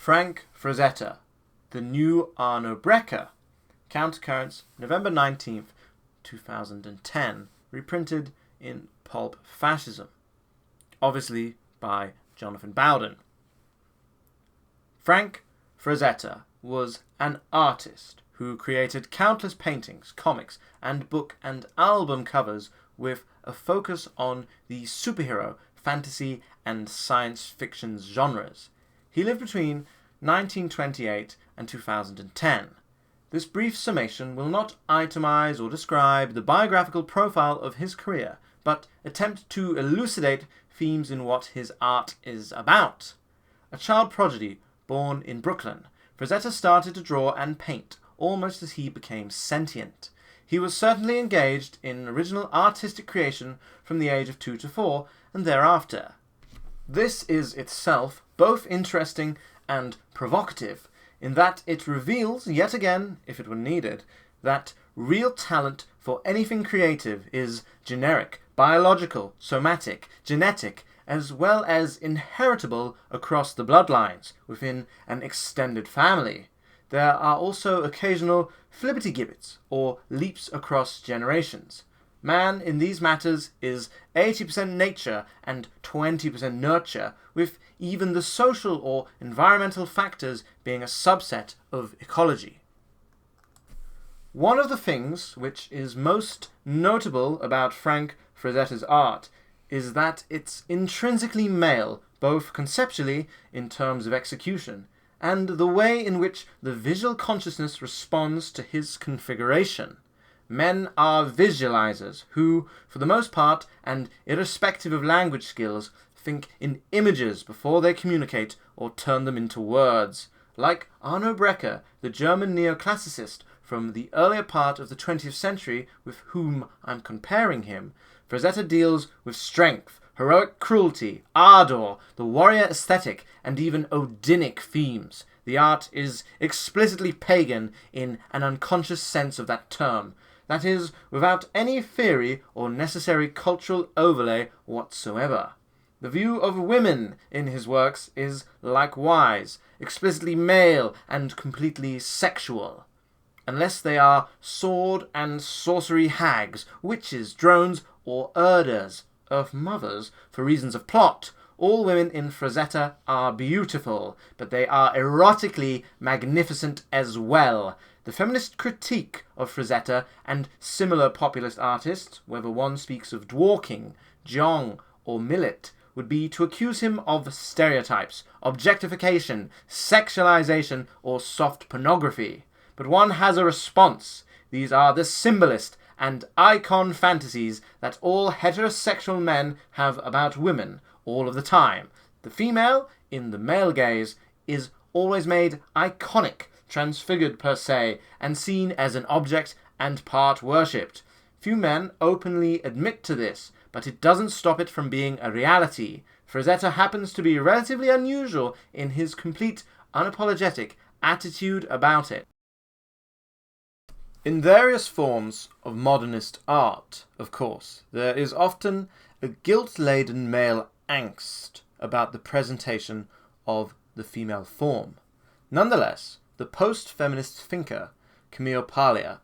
Frank Frazetta, The New Arno Breker, Countercurrents, November 19th, 2010, reprinted in Pulp Fascism, obviously by Jonathan Bowden. Frank Frazetta was an artist who created countless paintings, comics, and book and album covers with a focus on the superhero, fantasy, and science fiction genres. He lived between 1928 and 2010. This brief summation will not itemize or describe the biographical profile of his career, but attempt to elucidate themes in what his art is about. A child prodigy born in Brooklyn, Frazetta started to draw and paint almost as he became sentient. He was certainly engaged in original artistic creation from the age of 2 to 4 and thereafter. This is itself both interesting and provocative, in that it reveals, yet again, if it were needed, that real talent for anything creative is generic, biological, somatic, genetic, as well as inheritable across the bloodlines within an extended family. There are also occasional flippity-gibbets, or leaps across generations. Man, in these matters, is 80% nature and 20% nurture, with even the social or environmental factors being a subset of ecology. One of the things which is most notable about Frank Frazetta's art is that it's intrinsically male, both conceptually, in terms of execution, and the way in which the visual consciousness responds to his configuration. Men are visualizers who, for the most part, and irrespective of language skills, think in images before they communicate or turn them into words. Like Arno Breker, the German neoclassicist from the earlier part of the 20th century with whom I'm comparing him, Frazetta deals with strength, heroic cruelty, ardor, the warrior aesthetic, and even Odinic themes. The art is explicitly pagan in an unconscious sense of that term. That is, without any theory or necessary cultural overlay whatsoever. The view of women in his works is likewise explicitly male and completely sexual. Unless they are sword and sorcery hags, witches, drones, or urders, earth mothers, for reasons of plot, all women in Frazetta are beautiful, but they are erotically magnificent as well. The feminist critique of Frazetta and similar populist artists, whether one speaks of Dworkin, Jong, or Millet, would be to accuse him of stereotypes, objectification, sexualization, or soft pornography. But one has a response. These are the symbolist and icon fantasies that all heterosexual men have about women all of the time. The female, in the male gaze, is always made iconic, transfigured per se, and seen as an object and part worshipped. Few men openly admit to this, but it doesn't stop it from being a reality. Frazetta happens to be relatively unusual in his complete, unapologetic attitude about it. In various forms of modernist art, of course, there is often a guilt-laden male angst about the presentation of the female form. Nonetheless, the post-feminist thinker, Camille Paglia,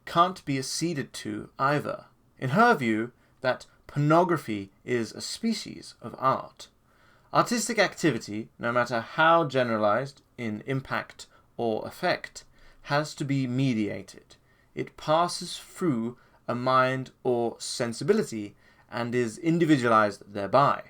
can't be acceded to either. In her view, that pornography is a species of art. Artistic activity, no matter how generalized in impact or effect, has to be mediated. It passes through a mind or sensibility and is individualized thereby.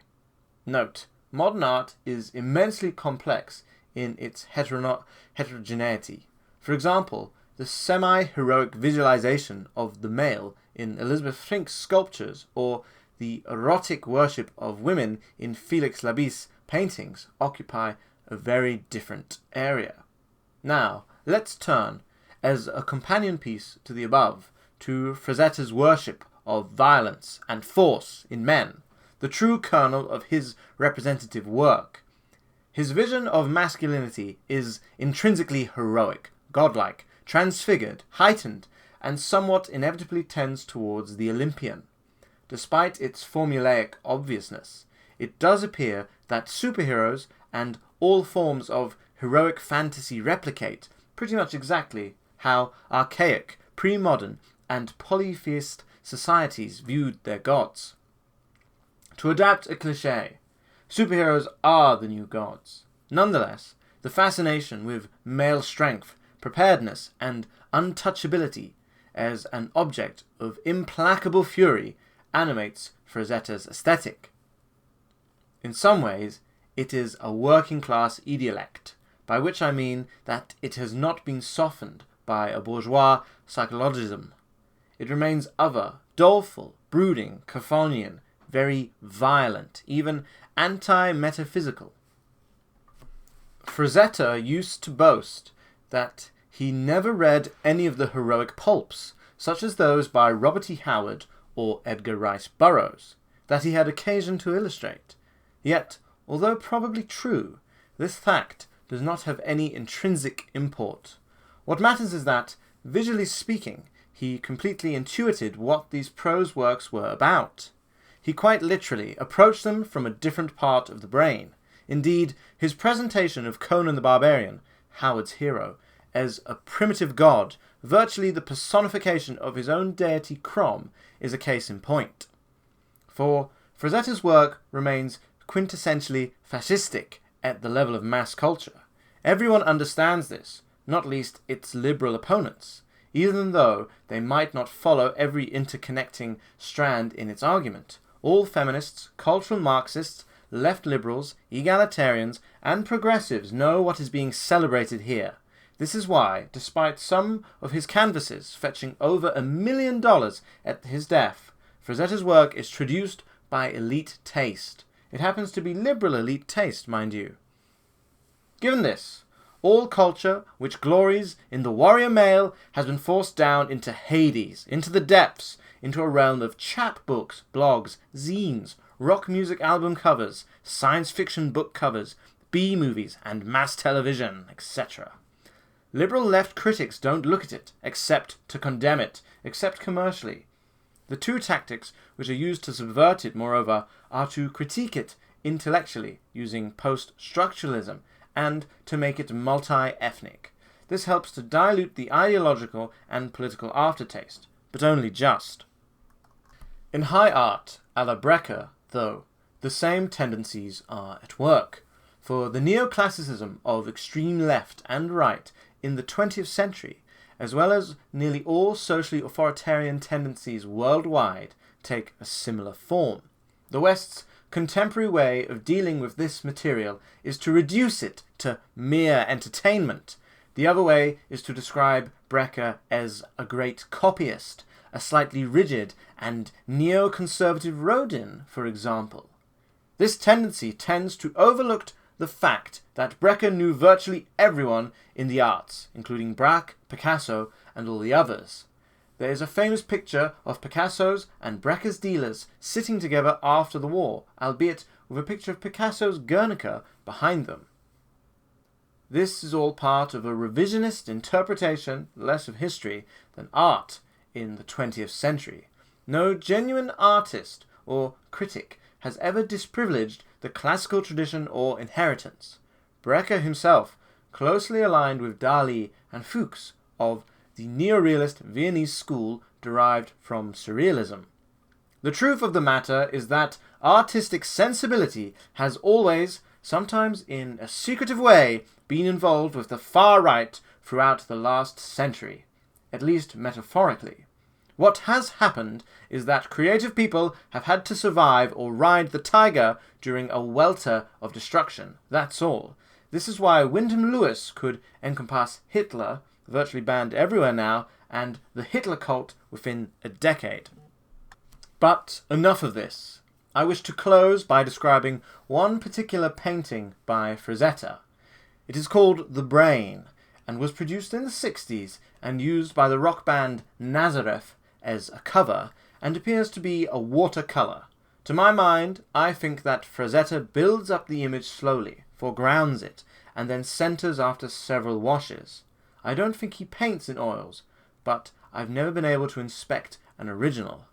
Note, modern art is immensely complex in its heterogeneity. For example, the semi-heroic visualization of the male in Elizabeth Frink's sculptures or the erotic worship of women in Felix Labisse's paintings occupy a very different area. Now, let's turn, as a companion piece to the above, to Frazetta's worship of violence and force in men, the true kernel of his representative work. His vision of masculinity is intrinsically heroic, godlike, transfigured, heightened, and somewhat inevitably tends towards the Olympian. Despite its formulaic obviousness, it does appear that superheroes and all forms of heroic fantasy replicate pretty much exactly how archaic, pre-modern, and polytheist societies viewed their gods. To adapt a cliché, superheroes are the new gods. Nonetheless, the fascination with male strength, preparedness, and untouchability as an object of implacable fury animates Frazetta's aesthetic. In some ways, it is a working-class idiolect, by which I mean that it has not been softened by a bourgeois psychologism. It remains other, doleful, brooding, Chthonian, very violent, even anti-metaphysical. Frazetta used to boast that he never read any of the heroic pulps, such as those by Robert E. Howard or Edgar Rice Burroughs, that he had occasion to illustrate. Yet, although probably true, this fact does not have any intrinsic import. What matters is that, visually speaking, he completely intuited what these prose works were about. He quite literally approached them from a different part of the brain. Indeed, his presentation of Conan the Barbarian, Howard's hero, as a primitive god, virtually the personification of his own deity Crom, is a case in point. For Frazetta's work remains quintessentially fascistic at the level of mass culture. Everyone understands this, not least its liberal opponents, even though they might not follow every interconnecting strand in its argument. All feminists, cultural Marxists, left liberals, egalitarians, and progressives know what is being celebrated here. This is why, despite some of his canvases fetching over $1 million at his death, Frazetta's work is traduced by elite taste. It happens to be liberal elite taste, mind you. Given this, all culture which glories in the warrior male has been forced down into Hades, into the depths, into a realm of chapbooks, blogs, zines, rock music album covers, science fiction book covers, B-movies, and mass television, etc. Liberal left critics don't look at it, except to condemn it, except commercially. The two tactics which are used to subvert it, moreover, are to critique it intellectually, using post-structuralism, and to make it multi-ethnic. This helps to dilute the ideological and political aftertaste, but only just. In high art, a la Breker, though, the same tendencies are at work, for the neoclassicism of extreme left and right in the 20th century, as well as nearly all socially authoritarian tendencies worldwide, take a similar form. The West's contemporary way of dealing with this material is to reduce it to mere entertainment. The other way is to describe Breker as a great copyist, a slightly rigid and neoconservative Rodin, for example. This tendency tends to overlook the fact that Breker knew virtually everyone in the arts, including Braque, Picasso, and all the others. There is a famous picture of Picasso's and Breker's dealers sitting together after the war, albeit with a picture of Picasso's Guernica behind them. This is all part of a revisionist interpretation, less of history than art, in the 20th century. No genuine artist or critic has ever disprivileged the classical tradition or inheritance. Breker himself closely aligned with Dali and Fuchs of the neorealist Viennese school derived from surrealism. The truth of the matter is that artistic sensibility has always, sometimes in a secretive way, been involved with the far right throughout the last century, at least metaphorically. What has happened is that creative people have had to survive or ride the tiger during a welter of destruction. That's all. This is why Wyndham Lewis could encompass Hitler, virtually banned everywhere now, and the Hitler cult within a decade. But enough of this. I wish to close by describing one particular painting by Frazetta. It is called The Brain, and was produced in the 60s and used by the rock band Nazareth as a cover, and appears to be a watercolour. To my mind, I think that Frazetta builds up the image slowly, foregrounds it, and then centres after several washes. I don't think he paints in oils, but I've never been able to inspect an original.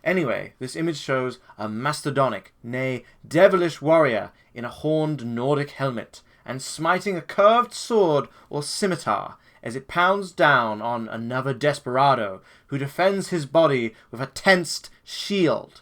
Anyway, this image shows a mastodonic, nay, devilish warrior in a horned Nordic helmet, and smiting a curved sword or scimitar as it pounds down on another desperado who defends his body with a tensed shield.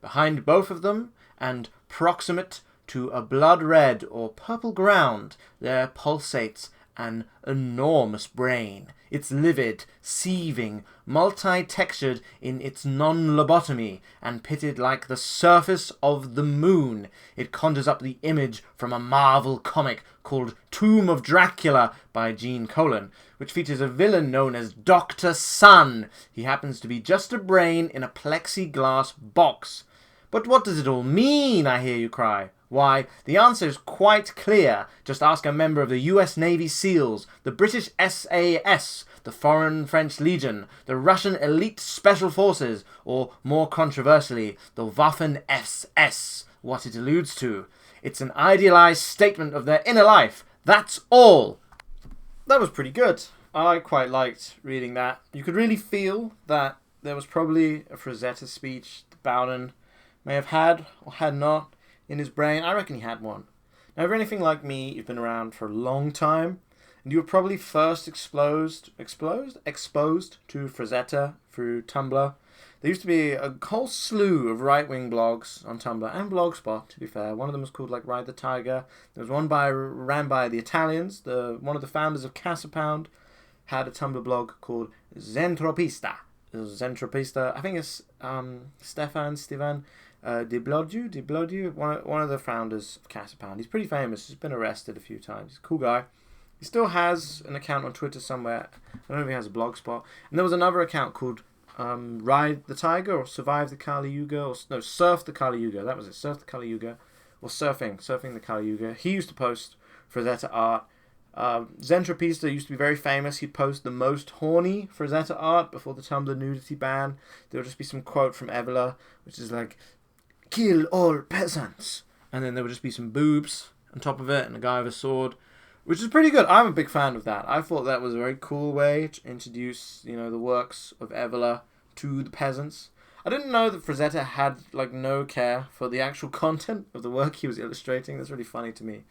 Behind both of them, and proximate to a blood-red or purple ground, there pulsates an enormous brain. It's livid, seething, multi-textured in its non-lobotomy, and pitted like the surface of the moon. It conjures up the image from a Marvel comic called Tomb of Dracula by Gene Colan, which features a villain known as Dr. Sun. He happens to be just a brain in a plexiglass box. But what does it all mean, I hear you cry? Why, the answer is quite clear. Just ask a member of the US Navy SEALs, the British SAS, the Foreign French Legion, the Russian Elite Special Forces, or, more controversially, the Waffen-SS, what it alludes to. It's an idealized statement of their inner life. That's all. That was pretty good. I quite liked reading that. You could really feel that there was probably a Frazetta speech that Bowden may have had or had not in his brain. I reckon he had one. Now, if you're anything like me, you've been around for a long time, and you were probably first exposed to Frazetta through Tumblr. There used to be a whole slew of right-wing blogs on Tumblr, and Blogspot, to be fair. One of them was called, like, Ride the Tiger. There was one ran by the Italians. One of the founders of Casapound had a Tumblr blog called Zentropista. Zentropista, I think it's Stefan De Blodiu, one of the founders of Casapound. He's pretty famous. He's been arrested a few times. He's a cool guy. He still has an account on Twitter somewhere. I don't know if he has a blogspot. And there was another account called Ride the Tiger or Survive the Kali Yuga, or no, Surf the Kali Yuga. That was it. Surf the Kali Yuga, or Surfing the Kali Yuga. He used to post Frazetta art. Zentropista used to be very famous. He'd post the most horny Frazetta art before the Tumblr nudity ban. There would just be some quote from Evola, which is like, "Kill all peasants," and then there would just be some boobs on top of it and a guy with a sword, which is pretty good. I'm a big fan of that. I thought that was a very cool way to introduce, the works of Evola to the peasants. I didn't know that Frazetta had no care for the actual content of the work he was illustrating. That's really funny to me.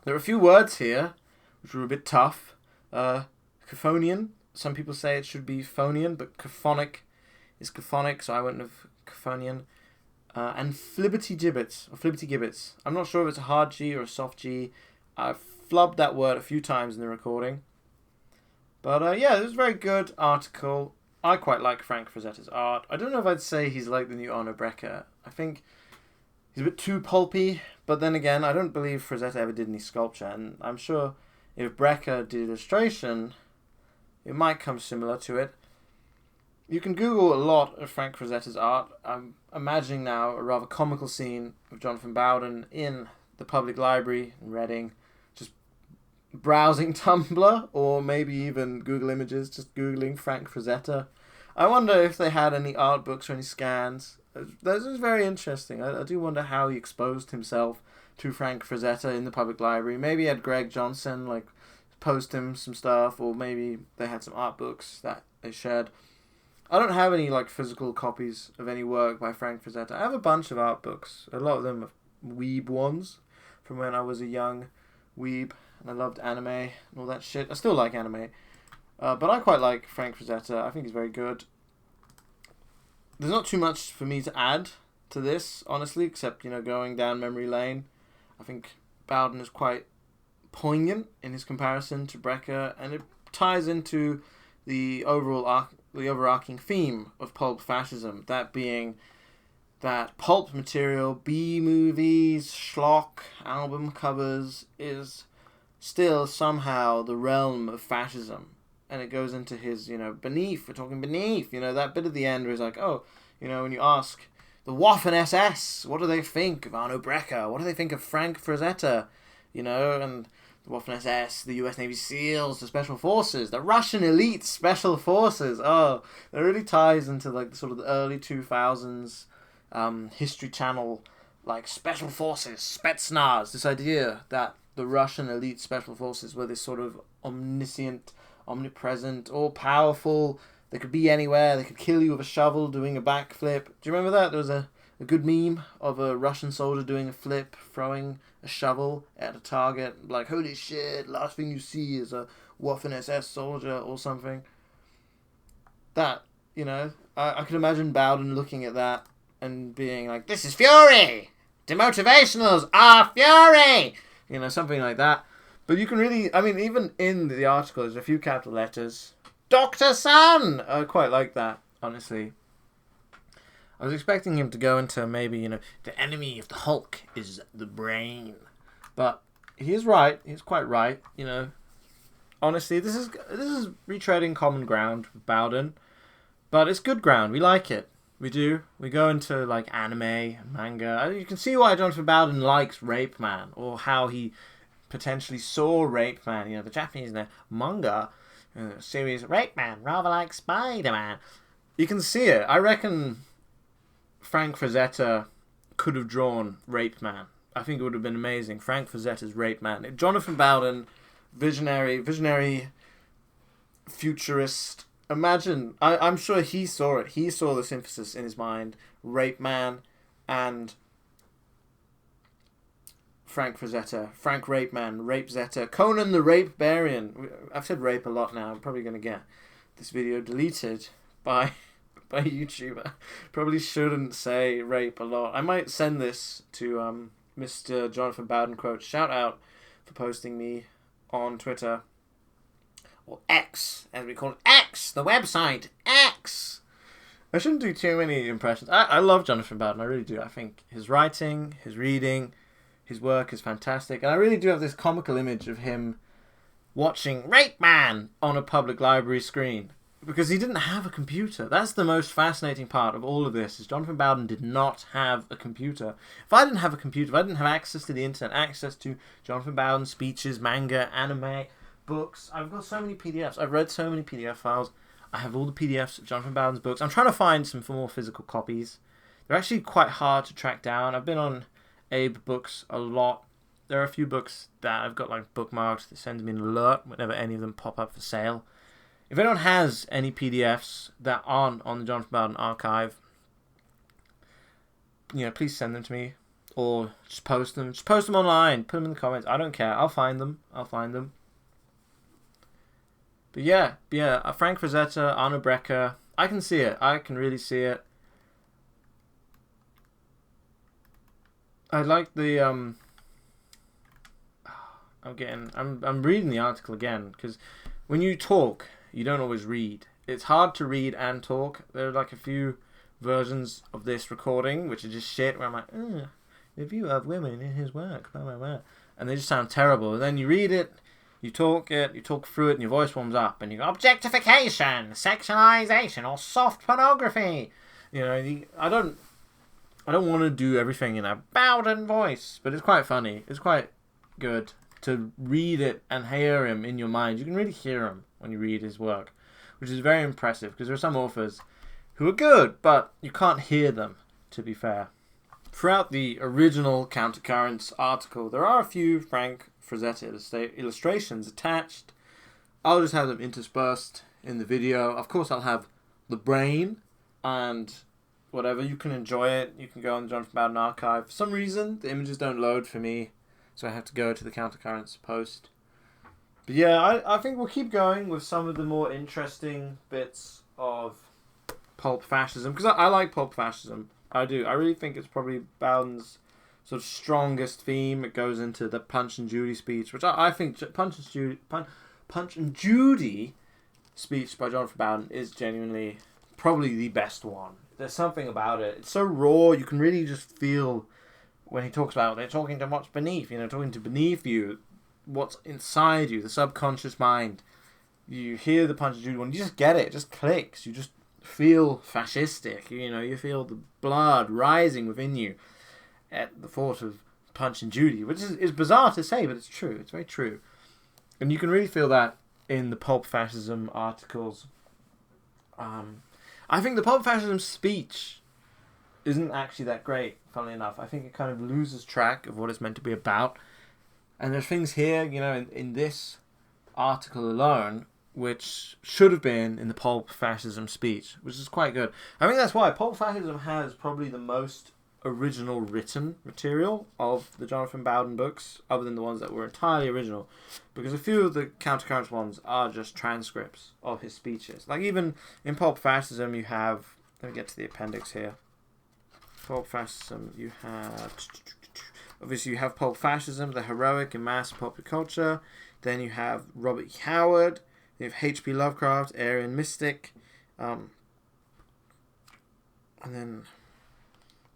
There are a few words here which were a bit tough. Caphonian. Some people say it should be phonian, but caphonic is caphonic, so I went with caphonian. And flibbity gibbets. I'm not sure if it's a hard G or a soft G. I've flubbed that word a few times in the recording. But yeah, it was a very good article. I quite like Frank Frazetta's art. I don't know if I'd say he's like the new Arno Breker. I think he's a bit too pulpy, but then again, I don't believe Frazetta ever did any sculpture, and I'm sure if Breker did illustration, it might come similar to it. You can Google a lot of Frank Frazetta's art. I'm imagining now a rather comical scene of Jonathan Bowden in the public library in Reading, just browsing Tumblr, or maybe even Google Images, just Googling Frank Frazetta. I wonder if they had any art books or any scans. This is very interesting. I do wonder how he exposed himself to Frank Frazetta in the public library. Maybe he had Greg Johnson post him some stuff, or maybe they had some art books that they shared. I don't have any physical copies of any work by Frank Frazetta. I have a bunch of art books. A lot of them are weeb ones from when I was a young weeb and I loved anime and all that shit. I still like anime. But I quite like Frank Frazetta. I think he's very good. There's not too much for me to add to this, honestly, except, going down memory lane. I think Bowden is quite poignant in his comparison to Breker, and it ties into the overarching theme of pulp fascism, that being that pulp material, B-movies, schlock, album covers, is still somehow the realm of fascism. And it goes into his, beneath, we're talking beneath, that bit at the end where he's like, when you ask the Waffen-SS, what do they think of Arno Breker? What do they think of Frank Frazetta? And the Waffen-SS, the US Navy SEALs, the Special Forces, the Russian Elite Special Forces. Oh, that really ties into sort of the early 2000s History Channel, Special Forces, Spetsnaz, this idea that the Russian Elite Special Forces were this sort of omniscient, omnipresent, all-powerful. They could be anywhere. They could kill you with a shovel doing a backflip. Do you remember that? There was a a good meme of a Russian soldier doing a flip, throwing a shovel at a target, like, holy shit, last thing you see is a Waffen-SS soldier or something. That, I could imagine Bowden looking at that and being like, this is fury! Demotivationals are fury! Something like that. But you can really, even in the article, there's a few capital letters. Dr. Sun! I quite like that, honestly. I was expecting him to go into maybe, the enemy of the Hulk is the brain. But he is right. He's quite right, Honestly, this is retreading common ground with Bowden. But it's good ground. We like it. We do. We go into, like, anime and manga. You can see why Jonathan Bowden likes Rape Man, or how he potentially saw Rape Man. The Japanese in their manga series, Rape Man, rather like Spider-Man. You can see it. I reckon Frank Frazetta could have drawn Rape Man. I think it would have been amazing. Frank Frazetta's Rape Man. Jonathan Bowden, visionary, futurist. Imagine, I'm sure he saw it. He saw the synthesis in his mind. Rape Man and Frank Frazetta. Frank Rape Man, Rape Zetta. Conan the Rape Barian. I've said rape a lot now. I'm probably going to get this video deleted by YouTuber. Probably shouldn't say rape a lot. I might send this to Mr. Jonathan Bowden quote. Shout out for posting me on Twitter. Or X, as we call it. X! The website! X! I shouldn't do too many impressions. I love Jonathan Bowden, I really do. I think his writing, his reading, his work is fantastic. And I really do have this comical image of him watching Rape Man on a public library screen. Because he didn't have a computer. That's the most fascinating part of all of this, is Jonathan Bowden did not have a computer. If I didn't have a computer, if I didn't have access to the internet, access to Jonathan Bowden's speeches, manga, anime, books. I've got so many PDFs. I've read so many PDF files. I have all the PDFs of Jonathan Bowden's books. I'm trying to find some more physical copies. They're actually quite hard to track down. I've been on Abe Books a lot. There are a few books that I've got like bookmarks that sends me an alert whenever any of them pop up for sale. If anyone has any PDFs that aren't on the Jonathan Bowden archive, please send them to me. Or just post them. Just post them online. Put them in the comments. I don't care. I'll find them. But yeah, Frank Frazetta, Arno Breker, I can see it. I can really see it. I like the I'm reading the article again, because when you talk, you don't always read. It's hard to read and talk. There are like a few versions of this recording which are just shit, where I'm like, the view of women in his work, blah, blah, blah. And they just sound terrible. And then you read it, you talk through it, and your voice warms up, and you go, objectification, sexualization, or soft pornography. I don't want to do everything in a Bowden voice, but it's quite funny. It's quite good to read it and hear him in your mind. You can really hear him when you read his work, which is very impressive, because there are some authors who are good, but you can't hear them, to be fair. Throughout the original Countercurrents article, there are a few Frank Frazetta illustrations attached. I'll just have them interspersed in the video. Of course, I'll have the brain and whatever. You can enjoy it. You can go on the Jonathan Bowden archive. For some reason, the images don't load for me, so I have to go to the Countercurrents post. But yeah, I think we'll keep going with some of the more interesting bits of Pulp Fascism, because I like Pulp Fascism. I do. I really think it's probably Bowden's sort of strongest theme. It goes into the Punch and Judy speech, which I think Punch and Judy speech by Jonathan Bowden is genuinely probably the best one. There's something about it. It's so raw. You can really just feel when he talks about they're talking to what's beneath, talking to beneath you, what's inside you, the subconscious mind. You hear the Punch and Judy one, you just get it. It just clicks. You just feel fascistic. You feel the blood rising within you at the thought of Punch and Judy, which is bizarre to say, but it's true. It's very true. And you can really feel that in the Pulp Fascism articles. I think the Pulp Fascism speech isn't actually that great, funnily enough. I think it kind of loses track of what it's meant to be about. And there's things here, in this article alone, which should have been in the Pulp Fascism speech, which is quite good. I think that's why Pulp Fascism has probably the most original written material of the Jonathan Bowden books, other than the ones that were entirely original, because a few of the countercurrent ones are just transcripts of his speeches. Like even in Pulp Fascism, you have, let me get to the appendix here. Pulp Fascism, you have, obviously you have Pulp Fascism, the heroic and mass popular culture. Then you have Robert E. Howard. You have H.P. Lovecraft, Aryan Mystic. And then,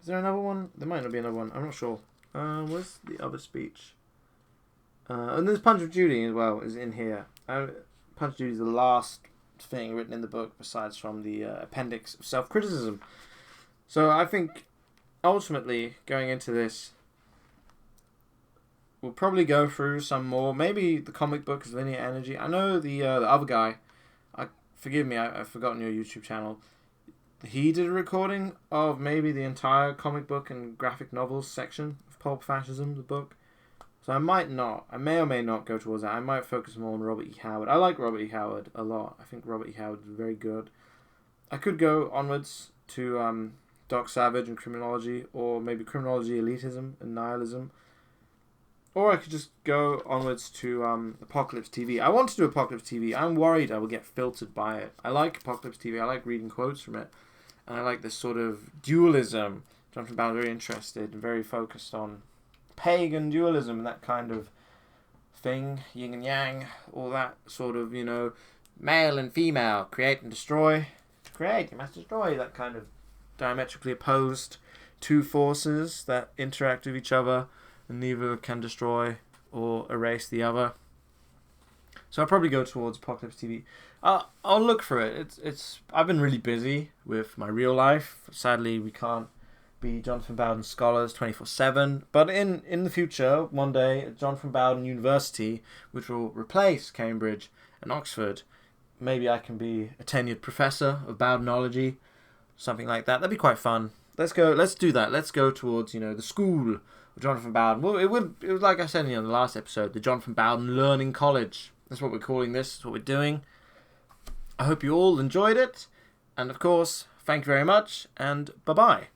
is there another one? There might not be another one. I'm not sure. Where's the other speech? And there's Punch of Judy as well, is in here. Punch of Judy is the last thing written in the book, besides from the appendix of self-criticism. So I think, ultimately, going into this, we'll probably go through some more. Maybe the comic book is Linear Energy. I know the other guy, forgive me, I've forgotten your YouTube channel. He did a recording of maybe the entire comic book and graphic novels section of Pulp Fascism, the book. So I may or may not go towards that. I might focus more on Robert E. Howard. I like Robert E. Howard a lot. I think Robert E. Howard is very good. I could go onwards to Doc Savage and Criminology, or maybe Criminology, Elitism, and Nihilism. Or I could just go onwards to Apocalypse TV. I want to do Apocalypse TV. I'm worried I will get filtered by it. I like Apocalypse TV. I like reading quotes from it. And I like this sort of dualism. Jonathan Bowden is very interested and very focused on pagan dualism and that kind of thing. Yin and yang. All that sort of, male and female. Create and destroy. To create, you must destroy. That kind of diametrically opposed two forces that interact with each other. And neither can destroy or erase the other. So I'll probably go towards Apocalypse TV. I'll look for it. I've been really busy with my real life. Sadly, we can't be Jonathan Bowden scholars 24/7. But in the future, one day, at Jonathan Bowden University, which will replace Cambridge and Oxford, maybe I can be a tenured professor of Bowdenology, something like that. That'd be quite fun. Let's do that. Let's go towards, the school of Jonathan Bowden. Well, it was like I said in the last episode, the Jonathan Bowden Learning College. That's what we're calling this. That's what we're doing. I hope you all enjoyed it. And of course, thank you very much, and bye-bye.